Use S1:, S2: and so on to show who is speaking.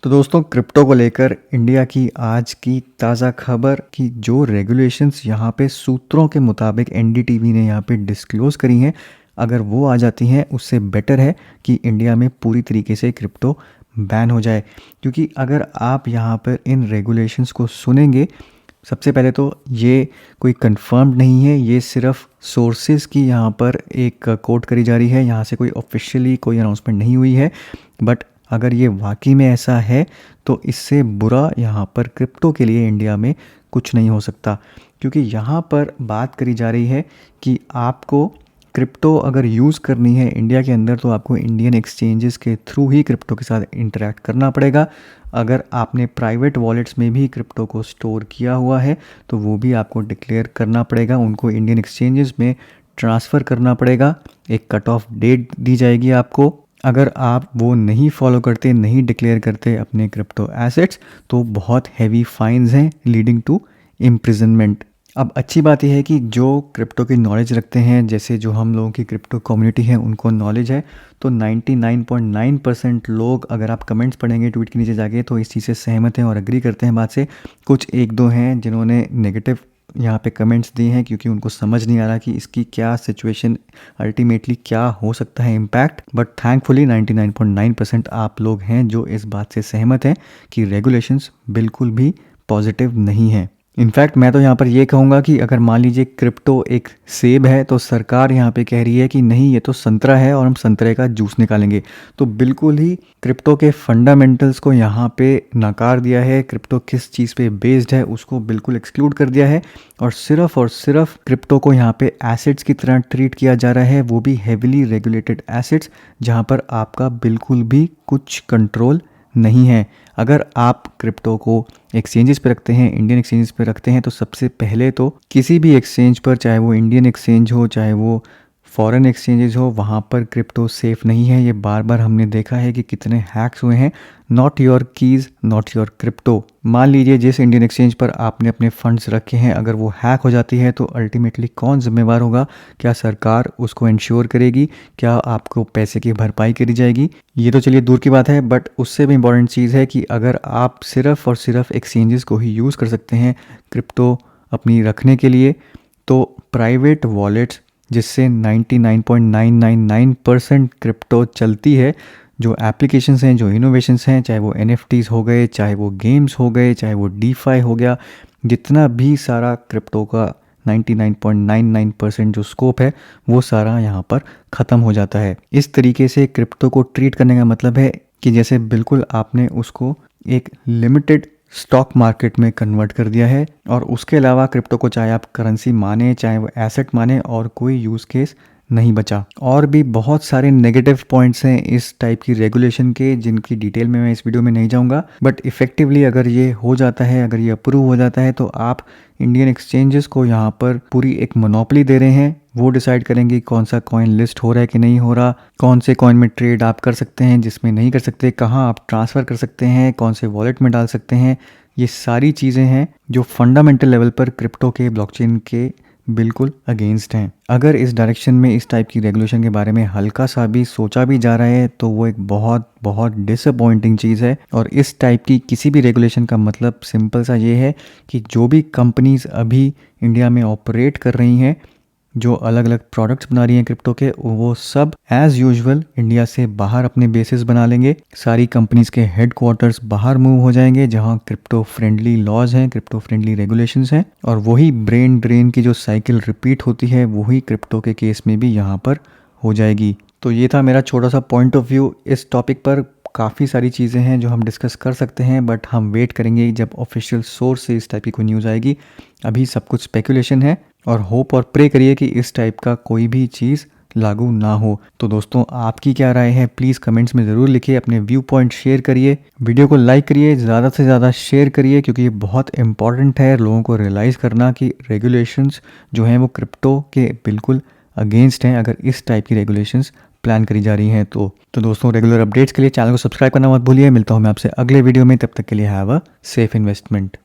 S1: तो दोस्तों क्रिप्टो को लेकर इंडिया की आज की ताज़ा खबर कि जो रेगुलेशंस यहाँ पे सूत्रों के मुताबिक एनडीटीवी ने यहाँ पे डिस्क्लोज़ करी हैं, अगर वो आ जाती हैं उससे बेटर है कि इंडिया में पूरी तरीके से क्रिप्टो बैन हो जाए। क्योंकि अगर आप यहाँ पर इन रेगुलेशंस को सुनेंगे, सबसे पहले तो ये कोई कंफर्म्ड नहीं है, ये सिर्फ सोर्सेज की यहाँ पर एक कोट करी जा रही है, यहाँ से कोई ऑफिशियली कोई अनाउंसमेंट नहीं हुई है। बट अगर ये वाकई में ऐसा है तो इससे बुरा यहाँ पर क्रिप्टो के लिए इंडिया में कुछ नहीं हो सकता। क्योंकि यहाँ पर बात करी जा रही है कि आपको क्रिप्टो अगर यूज़ करनी है इंडिया के अंदर तो आपको इंडियन एक्सचेंजेस के थ्रू ही क्रिप्टो के साथ इंटरेक्ट करना पड़ेगा। अगर आपने प्राइवेट वॉलेट्स में भी क्रिप्टो को स्टोर किया हुआ है तो वो भी आपको डिक्लेयर करना पड़ेगा, उनको इंडियन एक्सचेंजेस में ट्रांसफ़र करना पड़ेगा। एक कट ऑफ डेट दी जाएगी आपको। अगर आप वो नहीं फॉलो करते, नहीं डिक्लेयर करते अपने क्रिप्टो एसेट्स, तो बहुत हैवी फाइन्स हैं लीडिंग टू इम्प्रिजनमेंट। अब अच्छी बात यह है कि जो क्रिप्टो की नॉलेज रखते हैं, जैसे जो हम लोगों की क्रिप्टो कम्युनिटी है उनको नॉलेज है, तो 99.9% लोग, अगर आप कमेंट्स पढ़ेंगे ट्वीट के नीचे जाके, तो इस चीज़ से सहमत हैं और एग्री करते हैं बात से। कुछ एक दो हैं जिन्होंने नेगेटिव यहाँ पे कमेंट्स दिए हैं क्योंकि उनको समझ नहीं आ रहा कि इसकी क्या सिचुएशन अल्टीमेटली क्या हो सकता है इम्पैक्ट। बट थैंकफुली 99.9% आप लोग हैं जो इस बात से सहमत हैं कि रेगुलेशंस बिल्कुल भी पॉजिटिव नहीं है। इनफैक्ट मैं तो यहाँ पर ये कहूँगा कि अगर मान लीजिए क्रिप्टो एक सेब है तो सरकार यहाँ पे कह रही है कि नहीं ये तो संतरा है और हम संतरे का जूस निकालेंगे, तो बिल्कुल ही क्रिप्टो के फंडामेंटल्स को यहाँ पे नकार दिया है। क्रिप्टो किस चीज़ पे बेस्ड है उसको बिल्कुल एक्सक्लूड कर दिया है और सिर्फ क्रिप्टो को यहाँ पे एसेट्स की तरह ट्रीट किया जा रहा है, वो भी हेविली रेगुलेटेड एसेट्स जहाँ पर आपका बिल्कुल भी कुछ कंट्रोल नहीं है। अगर आप क्रिप्टो को एक्सचेंजेस पे रखते हैं, इंडियन एक्सचेंजेस पे रखते हैं, तो सबसे पहले तो किसी भी एक्सचेंज पर, चाहे वो इंडियन एक्सचेंज हो चाहे वो फॉरेन एक्सचेंजेस हो, वहाँ पर क्रिप्टो सेफ़ नहीं है। ये बार बार हमने देखा है कि कितने हैक्स हुए हैं। Not your keys not your crypto. मान लीजिए जिस इंडियन एक्सचेंज पर आपने अपने फंड्स रखे हैं, अगर वो हैक हो जाती है तो अल्टीमेटली कौन जिम्मेवार होगा? क्या सरकार उसको इंश्योर करेगी? क्या आपको पैसे की भरपाई करी जाएगी? ये तो चलिए दूर की बात है, बट उससे भी इम्पॉर्टेंट चीज़ है कि अगर आप सिर्फ और सिर्फ एक्सचेंजेस को ही यूज़ कर सकते हैं क्रिप्टो अपनी रखने के लिए, तो प्राइवेट वॉलेट्स जिससे 99.999% क्रिप्टो चलती है, जो एप्लीकेशंस हैं, जो इनोवेशंस हैं, चाहे वो NFTs हो गए, चाहे वो गेम्स हो गए, चाहे वो DeFi हो गया, जितना भी सारा क्रिप्टो का 99.99% जो स्कोप है वो सारा यहाँ पर ख़त्म हो जाता है। इस तरीके से क्रिप्टो को ट्रीट करने का मतलब है कि जैसे बिल्कुल आपने उसको एक लिमिटेड स्टॉक मार्केट में कन्वर्ट कर दिया है और उसके अलावा क्रिप्टो को चाहे आप करेंसी माने चाहे वो एसेट माने और कोई यूज़ केस नहीं बचा। और भी बहुत सारे नेगेटिव पॉइंट्स हैं इस टाइप की रेगुलेशन के जिनकी डिटेल में मैं इस वीडियो में नहीं जाऊंगा। बट इफ़ेक्टिवली अगर ये हो जाता है, अगर ये अप्रूव हो जाता है, तो आप इंडियन एक्सचेंजेस को यहाँ पर पूरी एक मोनोपोली दे रहे हैं। वो डिसाइड करेंगे कौन सा कॉइन लिस्ट हो रहा है कि नहीं हो रहा, कौन से कॉइन में ट्रेड आप कर सकते हैं, जिसमें नहीं कर सकते, कहाँ आप ट्रांसफ़र कर सकते हैं, कौन से वॉलेट में डाल सकते हैं। ये सारी चीज़ें हैं जो फंडामेंटल लेवल पर क्रिप्टो के ब्लॉकचेन के बिल्कुल अगेंस्ट हैं। अगर इस डायरेक्शन में इस टाइप की रेगुलेशन के बारे में हल्का सा भी सोचा भी जा रहा है तो वो एक बहुत बहुत डिसअपॉइंटिंग चीज़ है। और इस टाइप की किसी भी रेगुलेशन का मतलब सिंपल सा ये है कि जो भी कंपनीज अभी इंडिया में ऑपरेट कर रही हैं, जो अलग अलग प्रोडक्ट्स बना रही हैं क्रिप्टो के, वो सब एज यूजुअल इंडिया से बाहर अपने बेसिस बना लेंगे। सारी कंपनीज के हेडक्वार्टर्स बाहर मूव हो जाएंगे जहां क्रिप्टो फ्रेंडली लॉज हैं, क्रिप्टो फ्रेंडली रेगुलेशंस हैं, और वही ब्रेन ड्रेन की जो साइकिल रिपीट होती है वही क्रिप्टो के केस में भी यहाँ पर हो जाएगी। तो ये था मेरा छोटा सा पॉइंट ऑफ व्यू इस टॉपिक पर। काफ़ी सारी चीज़ें हैं जो हम डिस्कस कर सकते हैं, बट हम वेट करेंगे जब ऑफिशियल सोर्स से इस टाइप की कोई न्यूज़ आएगी। अभी सब कुछ स्पेकुलेशन है और होप और प्रे करिए कि इस टाइप का कोई भी चीज़ लागू ना हो। तो दोस्तों आपकी क्या राय है प्लीज़ कमेंट्स में ज़रूर लिखिए, अपने व्यू पॉइंट शेयर करिए, वीडियो को लाइक करिए, ज़्यादा से ज़्यादा शेयर करिए, क्योंकि ये बहुत इंपॉर्टेंट है लोगों को रियलाइज़ करना कि रेगुलेशंस जो हैं वो क्रिप्टो के बिल्कुल अगेंस्ट हैं अगर इस टाइप की रेगुलेशंस प्लान करी जा रही हैं। तो दोस्तों रेगुलर अपडेट्स के लिए चैनल को सब्सक्राइब करना मत भूलिए। मिलता हूँ मैं आपसे अगले वीडियो में, तब तक के लिए हैव अ सेफ इन्वेस्टमेंट।